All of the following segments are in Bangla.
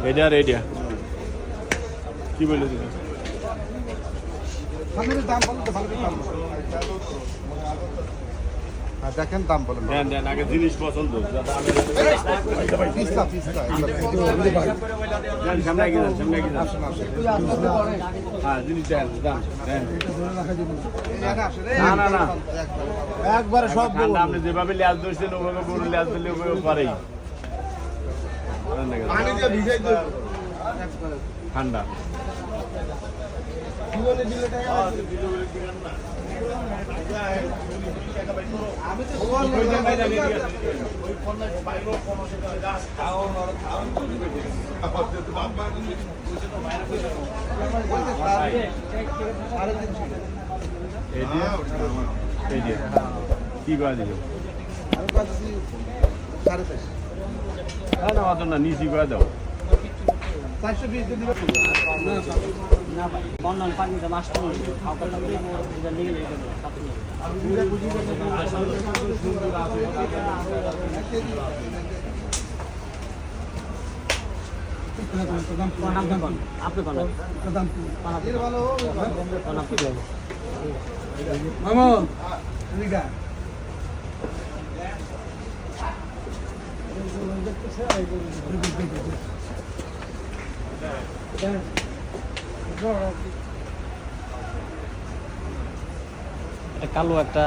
এটা আর এটা কি বলে দিলেন? দাম বলুন তো ভালো দাম দেখেন দাম বলেন দেন দেন আগে জিনিস পছন্দ পিস্তা পিস্তা সামনে গিয়ে সামনে গিয়ে হ্যাঁ জিনিস দেন দাম দেন না না না একবারে সব ঠান্ডা আপনি যেভাবে লেজ ধরছেন ওভাবে গরু লেজ দিলে ওভাবে পারেই পানি দিয়ে ভিজাই দিও ঠান্ডা জীবনে দিলে টাকা আমি তো কি করে দিল না নিচি করে দাও 420 দিয়ে দিবে না বন্ধন পানিটা মাস্টার খাওয়া নিয়ে আপনি মামা কালো একটা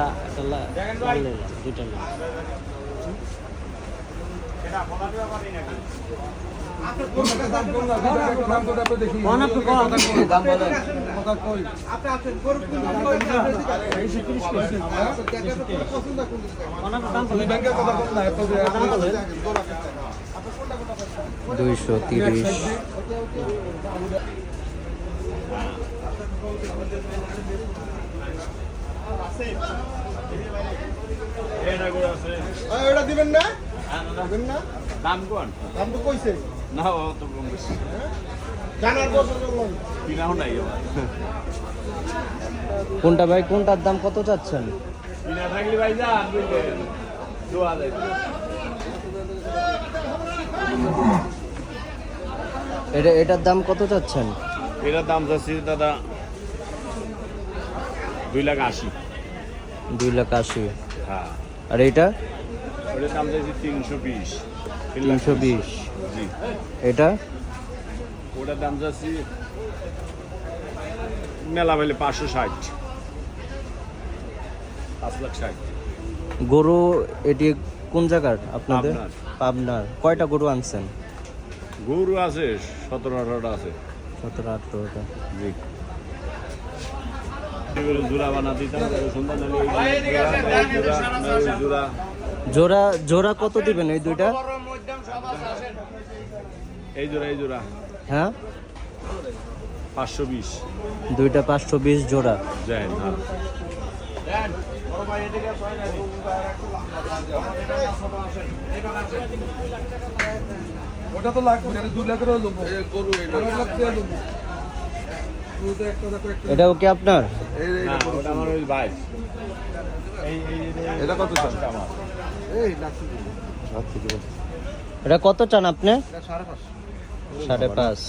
দুইটা ওটা দিবেন না দিবেন না দাম কোন দাম তো কইছে না ও তো কম বেশি জানার বছর কিনাও নাই আবার কোনটা ভাই কোনটার দাম কত চাচ্ছেন? কিনা থাকলে ভাই যান বুঝলেন দোয়া দেয় এটার দাম কত চাচ্ছেন? এটার দাম যাচ্ছে দাদা 2,80,000 2,80,000। হ্যাঁ আর এইটা ওটার দাম যাচ্ছে 320 320। জি এটা ওটার দাম যাচ্ছে মেলা বলে 560 5,60,000 গরু এটি কোন জায়গার আপনাদের? পাবনার। পাবনার। কয়টা গরু আনছেন? গরু আছে 17-18টা আছে 17-18টা। জি এগুলো জোড়া বানা দিতাম সুন্দর জোড়া জোড়া জোড়া কত দিবেন এই দুইটা? এই জোড়া হ্যাঁ 520 দুইটা 520 জোড়া। যায় না ওটা তো লাগবে না 2 লাখের লোক গরু এটা 1 লাখ দিয়ে লোক এটাও কি আপনার? না, ওটা আমার ওই ভাই এটা কত চান? আমার এই লাখ এটা কত চান আপনি? 5.5 5.5।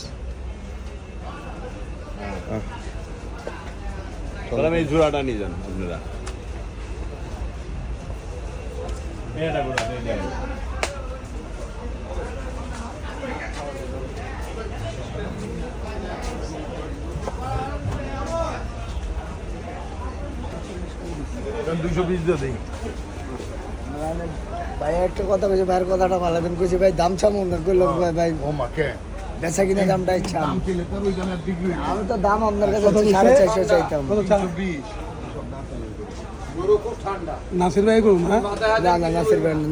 তাহলে আমি এই জোড়াটা নিয়ে যান আপনারা এটা করে দেন 220 দিয়ে দেই ভাই একটা কথা বলছি, ভাইয়ের কথাটা ভালো দিন কইছি ভাই, দাম চামো না কইলো ভাই ও মাকে বেচা কিনা দামটা ইচ্ছা দাম কিলে তোর ওই জায়গায় বিক্রি আমি তো দাম আপনার কাছে 450 চাইতাম। 220 গরু খুব ঠান্ডা নাসির ভাই করুন হ্যাঁ না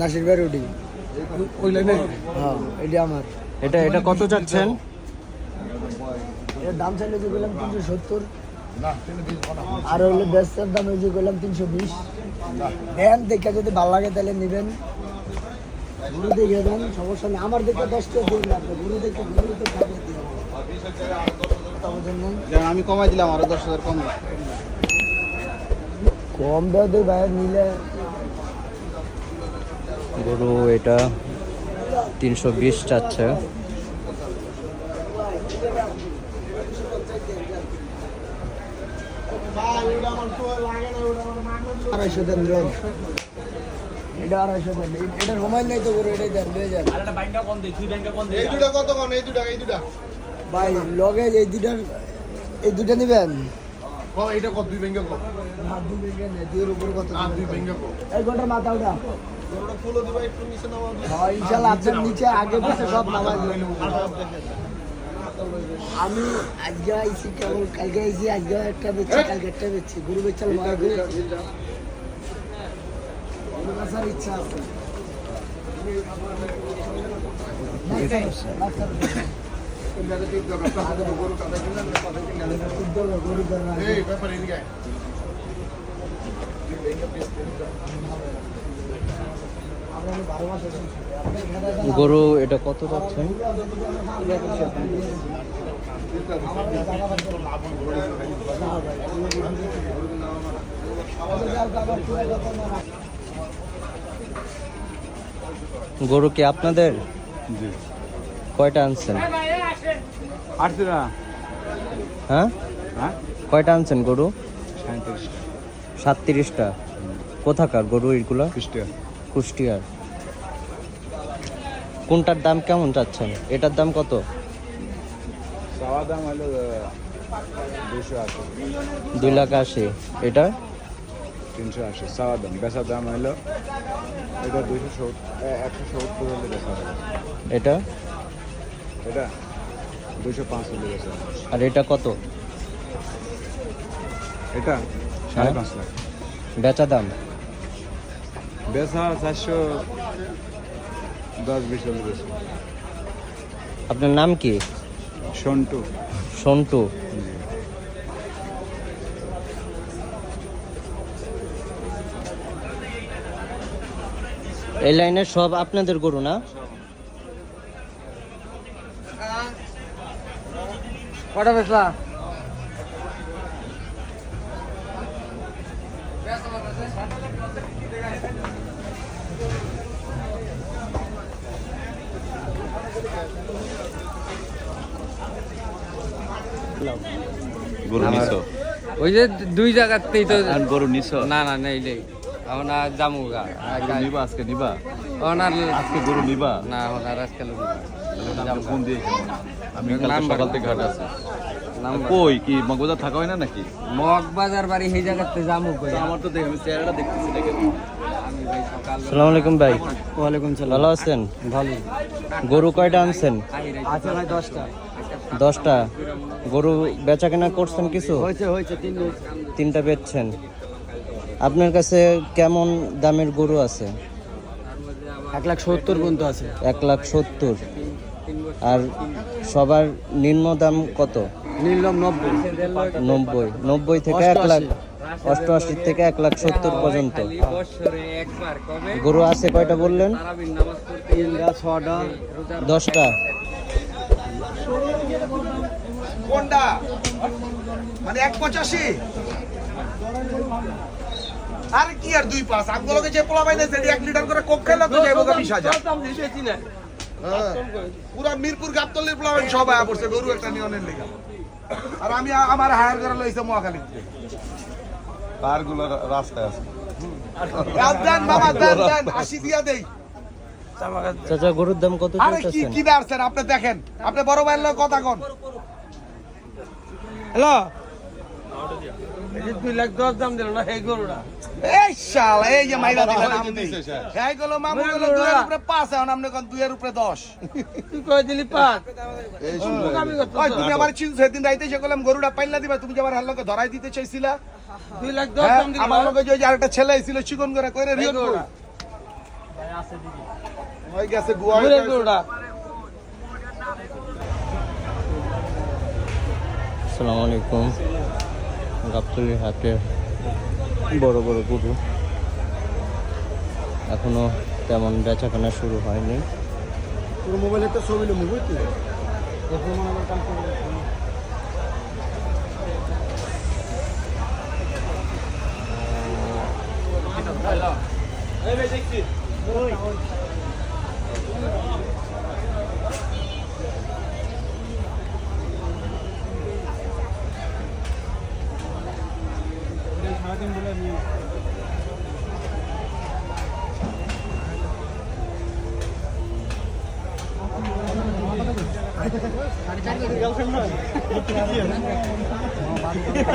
নাসির ভাই রুটি ওই লাইনে হ্যাঁ এটা আমার। এটা কত চাচ্ছেন? এর দাম চাইলে যে বললাম 370, না 320 বানা আর হইলে বেচার দাম ওই যে বললাম 320। দেন দেখে যদি ভালো লাগে তাহলে নেবেন, গরু দেখে দেন, সমস্যা নেই। আমার দেখে 10টা দিন লাগবে, গরু দেখে গরু তো খাবে দিয়ে আমি কমাই দিলাম আরো 10,000 কম কম দেওয়া দেয় ভাইয়ের নিলে। গরু এটা 320 চাচ্ছে। 250 দেন দেন। এটা 250 দেন। এটার সময় নেই তো গরু, এটাই দেন, দিয়ে যান। এই দুটা কত কোন এই দুটা ভাই লগে এই দুটা নিবেন। ও এটা কত দুই ব্যাংকে কত না, দুই ভেঙে নেই, দুইয়ের উপরে কত? আর দুই ব্যাংকে কত এই গোটার মাথা ওটা। গরুটা ফুলো দিবা একটু নিচে নামাও হ্যাঁ, ইনশাল্লাহ আপনার নিচে আগে পিছে সব নামাজ দেবেন। আমি আজকে আইছি কেবল, কালকে আইছি, আজকে একটা বেচছি, কালকে একটা বেচছি। গরু বেচাল মারা গরু বেচার ইচ্ছা আছে। এই ব্যাপার এদিকে গরু এটা কত যাচ্ছেন? গরু কি আপনাদের? কয়টা আনছেন? আটতে না হ্যাঁ, হ্যাঁ কয়টা আনছেন গরু? 37 37টা। কোথাকার গরু এগুলো? খ্রিস্টান কুষ্টিয়ার। কোনটার দাম কেমন চাচ্ছেন? এটার দাম কত? চাওয়া দাম হলো 280 2,80,000। এটা 380 চাওয়া দাম, বেচা দাম হলো এটা 170 হলে বেচা হবে। এটা এটা 205 হলে বেচা হবে। আর এটা কত? এটা 5.5 লাখ বেচা দাম? বেচা 410-20 হলে বেচা। আপনার নাম কি? সন্টু সন্টু। এই লাইনের সব আপনাদের গরু না? কটা বেচলা? গরু নিছো? ওই যে দুই জায়গাতেই তো। আর গরু নিছো? না না নেই নেই, এখন আর জামু গা। গরু নিবা আজকে? নিবা এখন আর আজকে গরু নিবা? না, এখন আর আজকে ফোন দিয়ে আমি কালকে নাম্বার- সকাল থেকে হাট আছে। কই কি মগবাজার থাকা হয় না নাকি? মগবাজার বাড়ি সেই জায়গাতে জামু কই। আমার তো দেখে আমি চেহারাটা দেখতেছি না কেন। আমি ভাই সকাল আসসালামু আলাইকুম ভাই। ওয়ালাইকুম সালাম। ভালো আছেন? ভালো গরু কয়টা আনছেন? আছে ভাই 10টা। 10টা। গরু বেচা কেনা করছেন কিছু? হয়েছে 3 হয়েছে। 3টা বেচছেন। আপনার কাছে কেমন দামের গরু আছে? 1,70,000 পর্যন্ত আছে। 1,70,000। আর সবার নিম্ন দাম কত? নিলাম 90। 90 থেকে 1,88,000 থেকে 1,70,000 পর্যন্ত। বছরে একবার কবে গরু আছে কয়টা বললেন? তারাবির নামাজ পড়তে 6টা। 10টা। কোনটা মানে 185? আর কি আর 2.5 আপনাদের যে পোলা বাইনে যে 1 লিটার করে কোক খেলে তো যাইবো 20,000। হ্যাঁ, পুরা মিরপুর গাবতলির পোলা বাইন সব আয়া পড়ছে গরু একটা নিয়নের লেগে। আর আমি আমার হায়ার করে লইছে মহাখালীতে। কারগুলো রাস্তায় আছে। দেন বাবা দেন 80 দিয়া দেই। চাচা গরুর দাম কত আরে কি চাচ্ছেন? কি দাঁড়ছেন আপনি? দেখেন আপনি বড় ভাইয়ের লগে কথা কোন। হ্যালো 2,10,000 দাম দিল না এই গরুটা। এই শালা এই যে মাইরা দিলেন আপনি। এই গুলো মামু গুলো 2 এর উপরে 5 এখন আপনি কোন 2 এর উপরে 10। তুই কই দিলি 5? এই ওই তুমি আমার চিন সেদিন রাইতে এসে কইলাম গরুটা পাইলা দিবা, তুমি যে আমার হার লগে ধরাই দিতে চাইছিলা। 2,10,000 হ্যাঁ, দাম দিল। আমার লগে যে আরেকটা ছেলে ছিল চিকন করে কইরে রিয়ন কই ওই গেছে গুয়া হয়ে গেছে। গরুটা আসসালামু আলাইকুম। গাবতলির হাটে বড় বড় গরু এখনো তেমন বেচাকেনা শুরু হয়নি। পুরো মোবাইলে একটা ছবি নেবো বুঝলি? এখন মনে আমার কাম করে।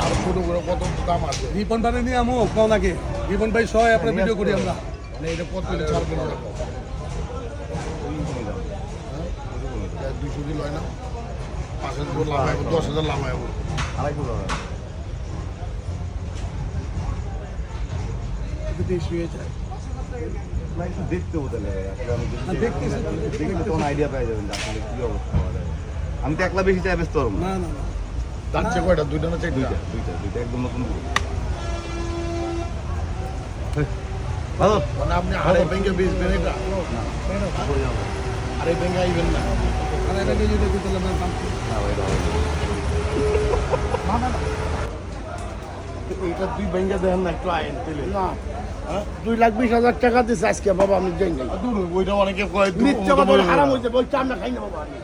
আর ছোট করে কত দাম আছে রিপন ভাই নিয়ে আমো কও নাকি রিপন ভাই সহ আপনার ভিডিও করি আমরা মানে এটা কত করে ছাড়বেন 200 কিলো হয় না 5,000 করে লাভ হয় 10,000 লাভ হয় বেশি হয়ে যায় দেখতে হতে লাগে না, দেখতেছি তো, দেখলে তখন আইডিয়া পেয়ে যাবেন যে আসলে কি অবস্থা আমাদের। আমি তো একলা বেশি চাই ব্যস্ত পারবো না না না না যাচ্ছে কয়টা দুইটা না চারটা দুইটা একদম নতুন দুটো। ভালো মানে আপনি আড়াই ব্যাংকে বেচবেন এটা আড়াই ব্যাংকে আইবেন না আর এটা নিয়ে যদি তাহলে আমার দাম কি? না এটা এইটা দুই ব্যাংকে দেখেন না একটু আইন তেলে না 2,20,000 টাকা দিছে আজকে বাবা আমি যাই নাই দূর ওইটা অনেকে কয় মিথ্যা কথা বলে হারাম হয়েছে বলছে আমরা খাই না বাবা আমি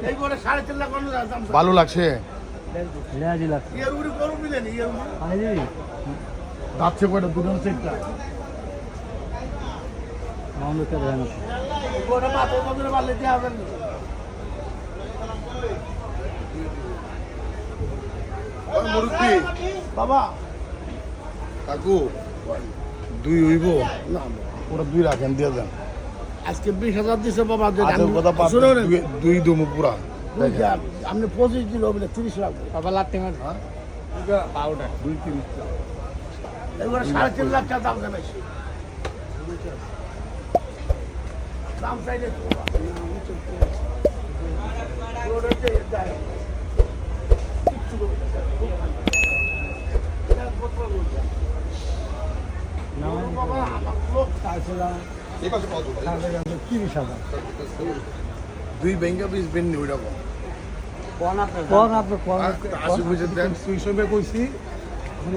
এই করে 3.5 লাখ কোনো দাম ভালো লাগছে এর উড়ি করু মিলে নি এর যাচ্ছে কয়টা দুটো না চারটা করে মাথা করে বালে দিয়ে হবে মুরব্বী বাবা কাকু দুই হইব না ওরা দুই রাখেন দিয়ে দেন আজকে 20,000 দিছে বাবা যে আজের কথা পাবেন শুনুন দুই দমু পুরা আপনি 25 কিলো বলে 30 লাখ বাবা লাত্তি মার পাউডার 2-3 এবারে 3.5 লাখ টাকা দাম দেবে দাম চাইলে তো বাবা। পুরোটা যে যায়। কিচ্ছু করবে না। এটা কত বলছে? বাবা, আমার লোক দুই ব্যাংকে বেচবেন নি ওইটা কম। আর 80 পয়সা দেন 200 টাকা কইছি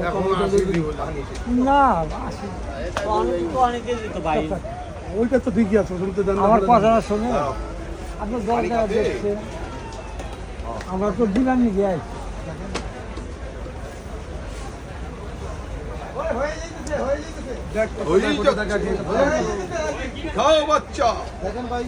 এখন 80 দিব ওইটা তো ঠিকই আছে ওটা তো জানা আমার কথাটা শুনে আপনার দরকার দেখছে আমরা তো দিলাম নি গ্যাস দেখ ওই ওটা দেখা কি খাও বাচ্চা দেখেন ভাই